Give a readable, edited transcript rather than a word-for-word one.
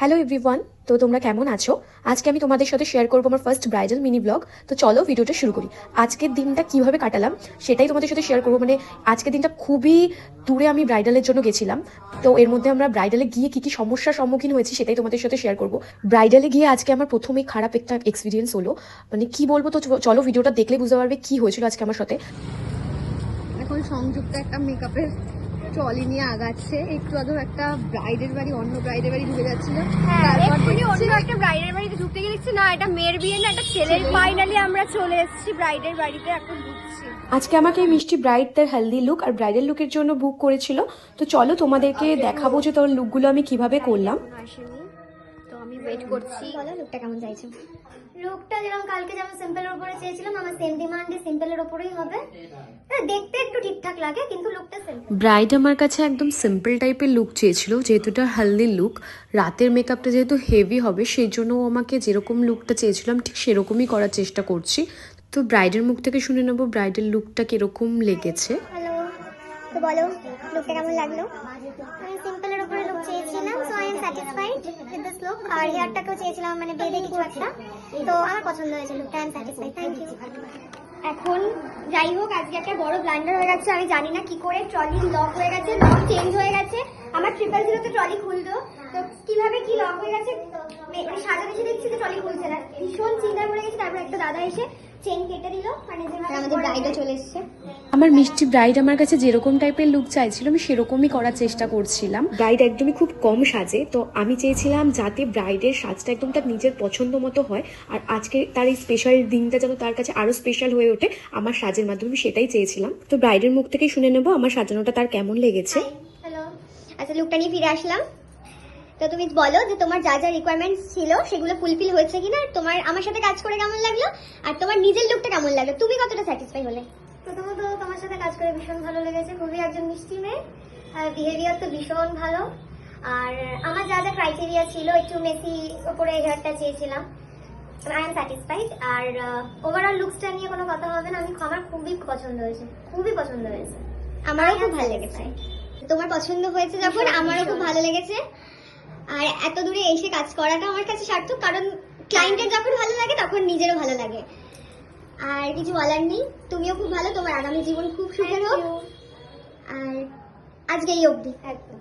Hello everyone, তো তোমরা কেমন আছো? আজকে আমি তোমাদের সাথে শেয়ার করবো আমার ফার্স্ট ব্রাইডাল মিনি ব্লগ। তো চলো ভিডিওটা শুরু করি। আজকের দিনটা কিভাবে কাটালাম সেটাই তোমাদের সাথে শেয়ার করবো। মানে আজকের দিনটা খুবই দূরে আমি ব্রাইডালের জন্য গেছিলাম। তো এর মধ্যে আমরা ব্রাইডালে গিয়ে কি কি সমস্যার সম্মুখীন হয়েছি সেটাই তোমাদের সাথে শেয়ার করবো। ব্রাইডালে গিয়ে আজকে আমার প্রথমেই খারাপ একটা এক্সপিরিয়েন্স হলো। মানে কি বলবো, তো চলো ভিডিওটা দেখলে বুঝতে পারবে কি হয়েছিল আজকে আমার সাথে। এখন সংযুক্ত একটা মেকআপের ট্রলি নিয়ে আগাচ্ছে। একটু আগে একটা ব্রাইডের বাড়ি, অন্য ব্রাইডের বাড়ি ঢুকে যাচ্ছিল। অন্য একটা ব্রাইডের বাড়িতে ঢুকতে গিয়ে দেখছি না, এটা মেয়ের বিয়ে না, এটা ছেলের। ফাইনালি আমরা চলে এসেছি ব্রাইডের বাড়িতে, এখন ঢুকছি। আজকে আমাকে এই মিষ্টি ব্রাইডদের হেলদি লুক আর ব্রাইডাল লুকের জন্য বুক করেছিল। তো চলো তোমাদেরকে দেখাবো যে তোর লুকগুলো আমি কিভাবে করলাম। আসেনি, তো আমি ওয়েট করছি। বলো লুকটা কেমন চাইছো? লুকটা যেরকম কালকে যেমন সিম্পলের উপরে চেয়েছিলাম, আমার সেম ডিমান্ডে সিম্পলের উপরেই হবে। দেখতে একটু ঠিকঠাক লাগে কিন্তু লুকটা সিম্পল। ব্রাইড আমার কাছে একদম সিম্পল টাইপের লুক চেয়েছিল, যেহেতু এটা হেলদি লুক। রাতের মেকআপটা যেহেতু হেভি হবে সেই জন্য ও আমাকে যেরকম লুকটা চেয়েছিলাম ঠিক সেরকমই করার চেষ্টা করছি। তো ব্রাইডের মুখ থেকে শুনে নেবো ব্রাইডের লুকটা কিরকম লেগেছে। হ্যালো, তো বলো লুকটা কেমন লাগলো? আমি সিম্পলের উপরে লুক চেয়েছিলাম, so I am satisfied with this look. আর হেয়ারটাকেও চেয়েছিলাম মানে বেঁধে কিছু একটা, তো আমার পছন্দ হয়েছে লুকটা। I am satisfied, thank you. এখন যাই হোক, আজকে একটা বড় ব্লান্ডার হয়ে গেছে। আমি জানি না কি করে ট্রলি লক হয়ে গেছে, লক চেঞ্জ হয়ে গেছে। আমার 000 তে ট্রলি খুলতো, তো কিভাবে কি লক হয়ে গেছে মানে সাজানো এসে দেখছি যে ট্রলি খুলছে না। ভীষণ চিন্তা করে গেছি। তারপর একটা দাদা এসে চেন কেটে দিল, মানে যেভাবে আমাদের ব্রাইডও চলে এসেছে। আমার মিষ্টি ব্রাইড আমার কাছে যেরকম টাইপের লুক চাইছিল আমি সেরকমই করার চেষ্টা করছিলাম। ব্রাইড একদমই খুব কম সাজে, তো আমি চেয়েছিলাম যাতে ব্রাইডের সাজটা একদম তার নিজের পছন্দ মতো হয়। আর আজকে তার এই স্পেশাল দিনটা যেন তার কাছে আরো স্পেশাল হয়ে ওঠে আমার সাজের মাধ্যমে, আমি সেটাই চেয়েছিলাম। তো ব্রাইডের মুখ থেকেই শুনে নেবো আমার সাজানোটা তার কেমন লেগেছে। হ্যালো, আচ্ছা লুকটা নিয়ে ফিরে আসলাম। তো তুমি বলো যে তোমার যা যা রিকোয়ারমেন্টস ছিল সেগুলো ফুলফিল হয়েছে কিনা, আর তোমার আমার সাথে কাজ করে কেমন লাগলো, আর তোমার নিজের লুকটা কেমন লাগলো, তুমি কতটা স্যাটিসফাই হলে? প্রথমত তোমার সাথে কাজ করে ভীষণ ভালো লেগেছে, খুবই একজন মিষ্টি মেয়ে, আর বিহেভিয়ার তো ভীষণ ভালো। আর আমার যা যা ক্রাইটেরিয়া ছিল, একটু মেসি ওপরে হেয়ারটা চেয়েছিলাম, আই এম স্যাটিসফাইড। আর ওভারঅল লুকসটা নিয়ে কোনো কথা হবে না, আমার খুবই পছন্দ হয়েছে, খুবই পছন্দ হয়েছে। আমারও খুব ভালো লেগেছে। তোমার পছন্দ হয়েছে যখন, আমারও খুব ভালো লেগেছে। আর এত দূরে এসে কাজ করাটা আমার কাছে সার্থক, কারণ ক্লায়েন্টের যখন ভালো লাগে তখন নিজেরও ভালো লাগে। আর কিছু বলার নেই, তুমিও খুব ভালো, তোমার আগামী জীবন খুব সুখের হোক। আর আজকে এই অবধি। একদম।